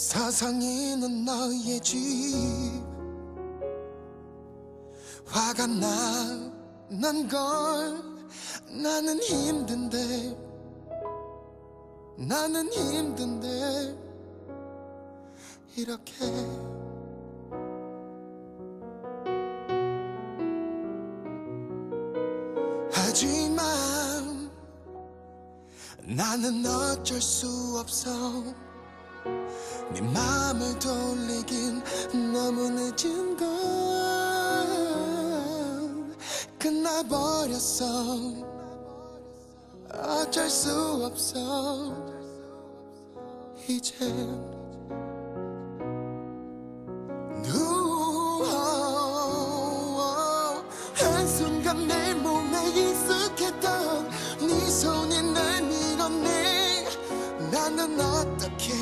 사상이는 너의 집 화가 나는 걸 나는 힘든데 이렇게 하지만 나는 어쩔 수 없어 네 맘을 돌리긴 너무 늦은 걸 끝나버렸어 어쩔 수 없어 이젠 한순간 내 몸에 익숙했던 네 손이 날 밀어내 나는 어떻게